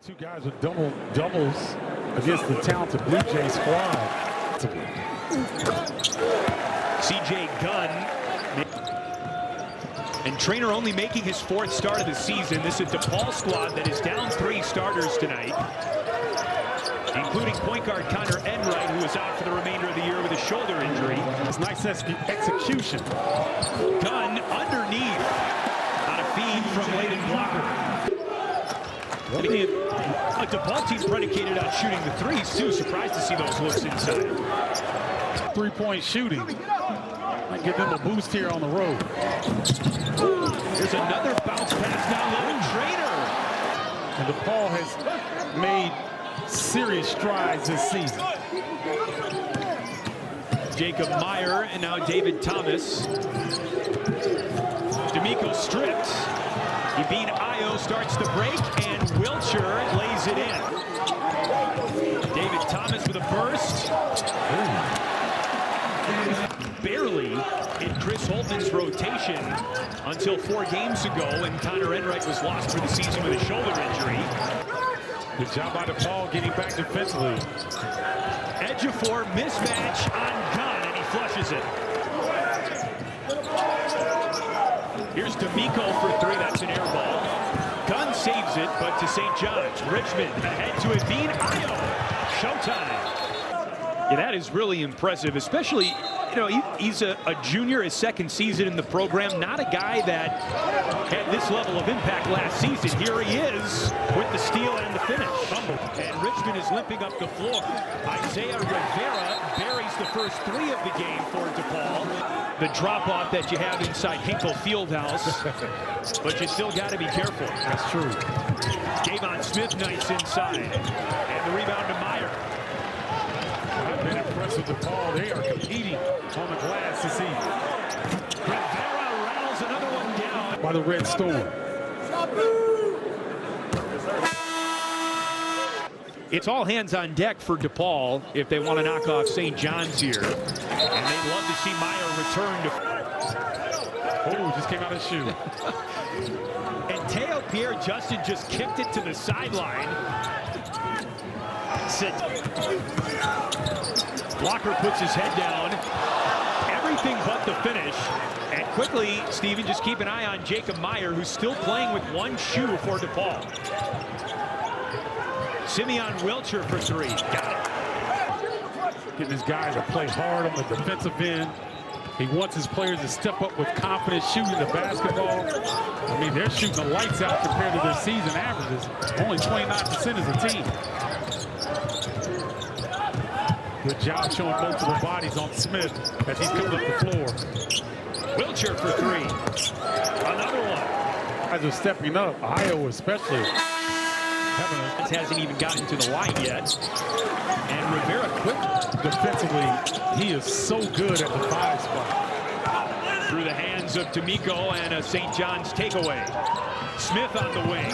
Two guys with doubles against the talented Blue Jays squad. C.J. Gunn. And Trainer only making his fourth start of the season. This is a DePaul squad that is down 3 starters tonight, including point guard Connor Enright, who is out for the remainder of the year with a shoulder injury. It's nice execution. Gunn underneath on a feed from Layden Blocker. A DePaul team predicated on shooting the threes, too. Surprised to see those looks inside. Three-point shooting. Might give them a boost here on the road. There's another bounce pass now, Trainer. And DePaul has made serious strides this season. Jacob Meyer and now David Thomas. D'Amico stripped. Yvine Ayo starts the break, and Wilcher lays it in. David Thomas with a burst. Barely in Chris Holtman's rotation until 4 games ago when Connor Enright was lost for the season with a shoulder injury. Good job by DePaul getting back defensively. Ejiofor mismatch on Gunn, and he flushes it. Here's D'Amico for 3. That's an air ball. Gunn saves it, but to St. John's. Richmond ahead to Yvine Ayo. Showtime. Yeah, that is really impressive, especially, you know, he's a junior, his second season in the program. Not a guy that had this level of impact last season. Here he is with the steal and the finish. And Richmond is limping up the floor. Isaiah Rivera buries the first 3 of the game for DePaul. The drop-off that you have inside Hinkle Fieldhouse, but you still got to be careful. That's true. Davon Smith nice inside, and the rebound to Meyer. I've been impressed with DePaul. They are competing on the glass this evening. Rivera rattles another one down. By the Red Storm. It's all hands on deck for DePaul if they want to knock off St. John's here. And they'd love to see Meyer return to... Oh, just came out of his shoe. And Teo Pierre-Justin just kicked it to the sideline. Blocker puts his head down. Everything but the finish. And quickly, Steven, just keep an eye on Jacob Meyer, who's still playing with 1 shoe for DePaul. Simeon Wilcher for 3. Got it. Getting his guys to play hard on the defensive end. He wants his players to step up with confidence shooting the basketball. I mean, they're shooting the lights out compared to their season averages. Only 29% as a team. Good job showing multiple bodies on Smith as he's coming up the floor. Wilcher for 3. Another one. Guys are stepping up, Iowa especially. Hasn't even gotten to the line yet. And Rivera quick. Defensively, he is so good at the 5 spot. Through the hands of D'Amico and a St. John's takeaway. Smith on the wing.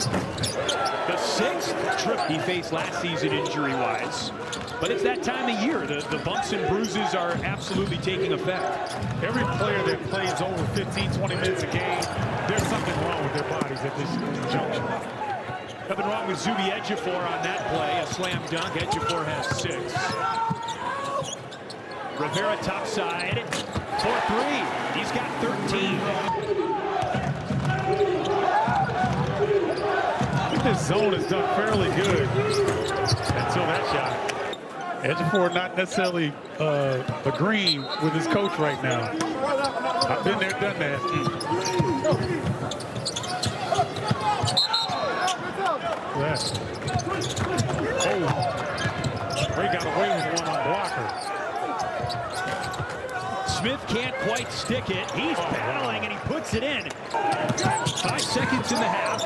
The 6th trip he faced last season injury-wise. But it's that time of year. The bumps and bruises are absolutely taking effect. Every player that plays over 15, 20 minutes a game, there's something wrong with their bodies at this juncture. Nothing wrong with Zuby Ejiofor on that play. A slam dunk. Ejiofor has 6. Rivera topside for 3. He's got 13. I think this zone has done fairly good until that shot. Ejiofor not necessarily agreeing with his coach right now. I've been there, done that. Oh, Ray got away with one on Blocker. Smith can't quite stick it. He's battling and he puts it in. 5 seconds in the half.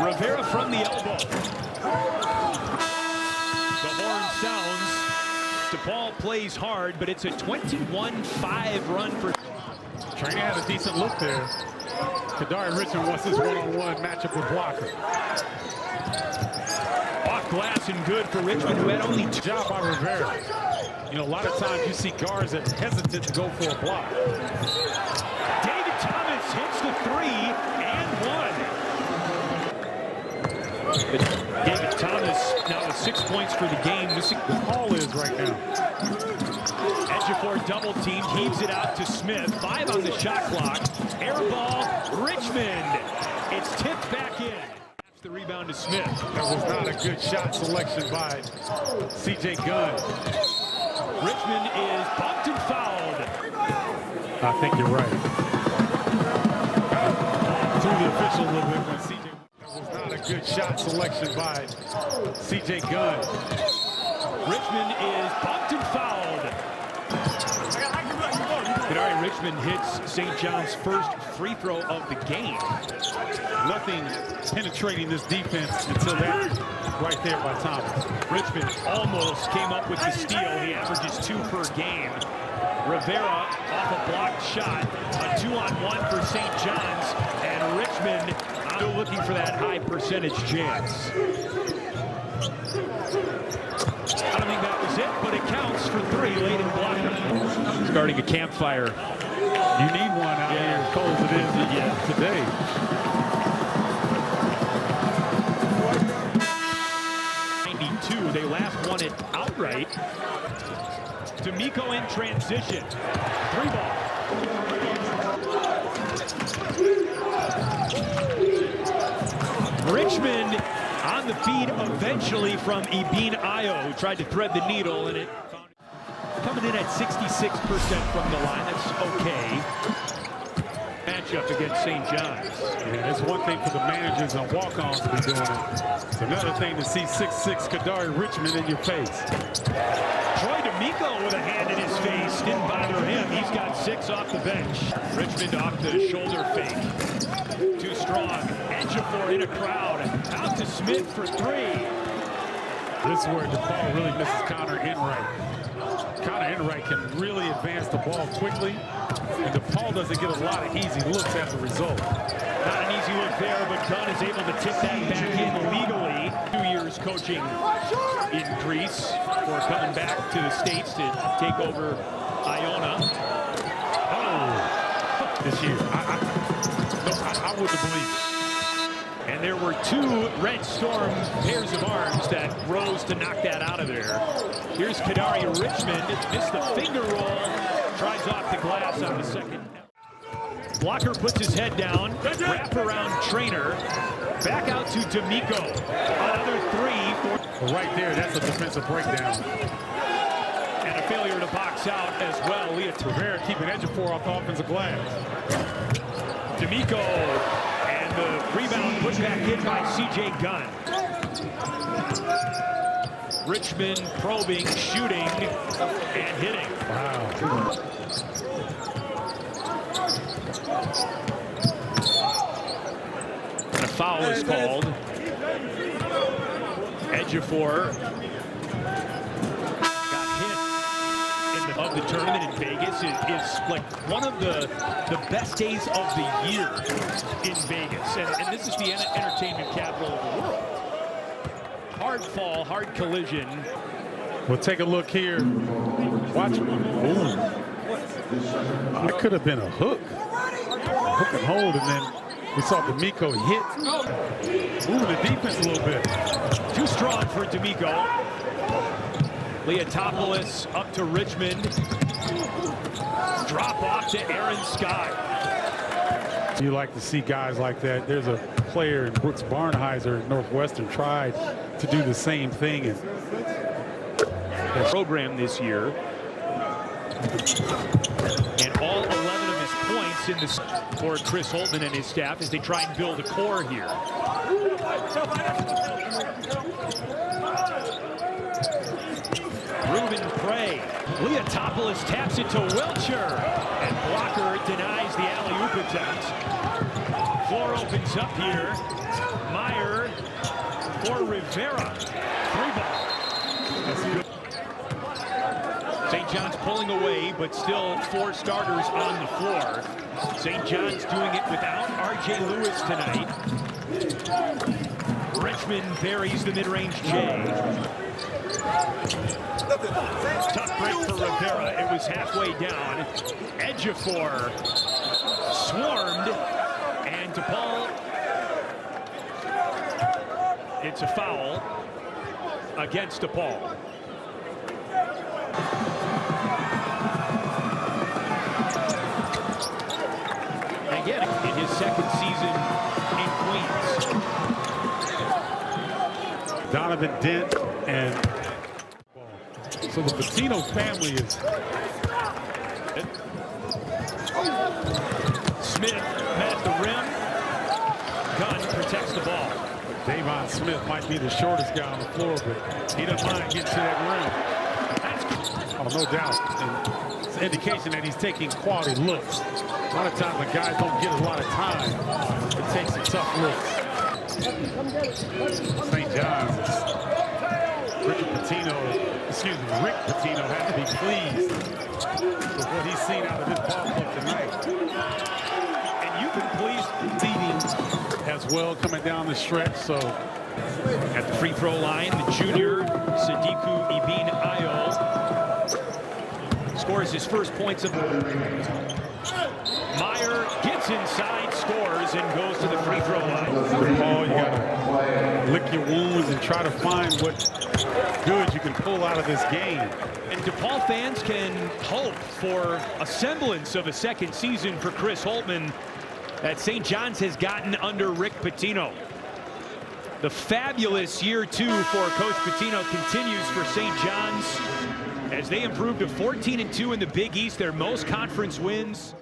Rivera from the elbow. The horn sounds. DePaul plays hard, but it's a 21-5 run for... Trainer had a decent look there. Kadari Richmond wants his one-on-one matchup with Blocker. Off glass and good for Richmond, who had only 2. Job by Rivera. You know, a lot of times you see guards that hesitant to go for a block. David Thomas hits the 3 and 1. But David Thomas now with 6 points for the game. This is DePaul is right now. Ejiofor double teamed, heaves it out to Smith. 5 on the shot clock. Air ball, Richmond. It's tipped back in. The rebound to Smith. That was not a good shot selection by C.J. Gunn. Richmond is bumped and fouled. I think you're right. Through the official a little bit when C.J. That was not a good shot selection by C.J. Gunn. Richmond is bumped and fouled. Kadari Richmond hits St. John's first free throw of the game. Nothing penetrating this defense until that right there by Thomas. Richmond almost came up with the steal. He averages 2 per game. Rivera off a blocked shot. A 2-on-1 for St. John's. And Richmond still looking for that high percentage chance. I don't think that was it, but it counts for 3 late in blocker. Starting a campfire. You need one out here as cold as it is today. They last won it outright. D'Amico in transition. 3 ball. Richmond on the feed eventually from Ibn Ayo, who tried to thread the needle, and it coming in at 66% from the line. That's okay. Matchup against St. John's. Yeah, it's one thing for the managers and walk-ons to be doing it. It's another thing to see 6'6" Kadari Richmond in your face. Troy D'Amico with a hand in his face. Didn't bother him. He's got 6 off the bench. Richmond off the shoulder fake. Too strong. Ejiofor in a crowd. Out to Smith for 3. This is where DePaul really misses Connor Enright. Connor Enright can really advance the ball quickly, and DePaul doesn't get a lot of easy looks as a result. Not an easy look there, but Gunn is able to tip that back in legally. 2 years coaching in Greece before coming back to the States to take over Iona. Oh, this year. I wouldn't believe it. And there were 2 Red Storm pairs of arms that rose to knock that out of there. Here's Kadari Richmond. Missed the finger roll. Tries off the glass on the second. Blocker puts his head down. Wrap around Trainer. Back out to D'Amico. Another 3. Well, right there, that's a defensive breakdown. And a failure to box out as well. Rivera keeping Ejiofor off the offensive glass. D'Amico. The rebound put back in by C.J. Gunn. Richmond probing, shooting, and hitting. Wow. And a foul is called. Ejiofor of the tournament in Vegas is like one of the best days of the year in Vegas, and this is the entertainment capital of the world. Hard fall, hard collision. We'll take a look here. Watch. Ooh. That could have been a hook and hold, and then we saw D'Amico hit. Moving the defense a little bit. Too strong for D'Amico. Leotopoulos up to Richmond. Drop off to Aaron Scott. You like to see guys like that. There's a player in Brooks Barnheiser at Northwestern tried to do the same thing. And the program this year. And all 11 of his points in this for Chris Holtman and his staff as they try and build a core here. Ruben Prey. Leotopoulos taps it to Wilcher. And blocker denies the alley-oop attempt. Floor opens up here. Meyer for Rivera. 3 ball. St. John's pulling away, but still 4 starters on the floor. St. John's doing it without R.J. Lewis tonight. Richmond buries the mid-range J. Tough break for Rivera. It was halfway down. Ejiofor swarmed, and DePaul It's a foul against DePaul. Again, in his second season in Queens. Donovan Dent and so the Patino family is. Smith at the rim. Gunn protects the ball. Davon Smith might be the shortest guy on the floor, but he doesn't mind getting to that rim. Oh, no doubt. And it's an indication that he's taking quality looks. A lot of times when guys don't get a lot of time, it takes some tough looks. St. John's, Rick Pitino has to be pleased with what he's seen out of this ball club tonight. And you've been pleased Leading as well coming down the stretch. So at the free throw line, the junior Sadiku Ibn Ayo scores his first points of. Meyer gets inside, scores, and goes to the free throw line. DePaul, you gotta lick your wounds and try to find what good you can pull out of this game. And DePaul fans can hope for a semblance of a second season for Chris Holtmann that St. John's has gotten under Rick Pitino. The fabulous year 2 for Coach Pitino continues for St. John's as they improve to 14-2 in the Big East, their most conference wins.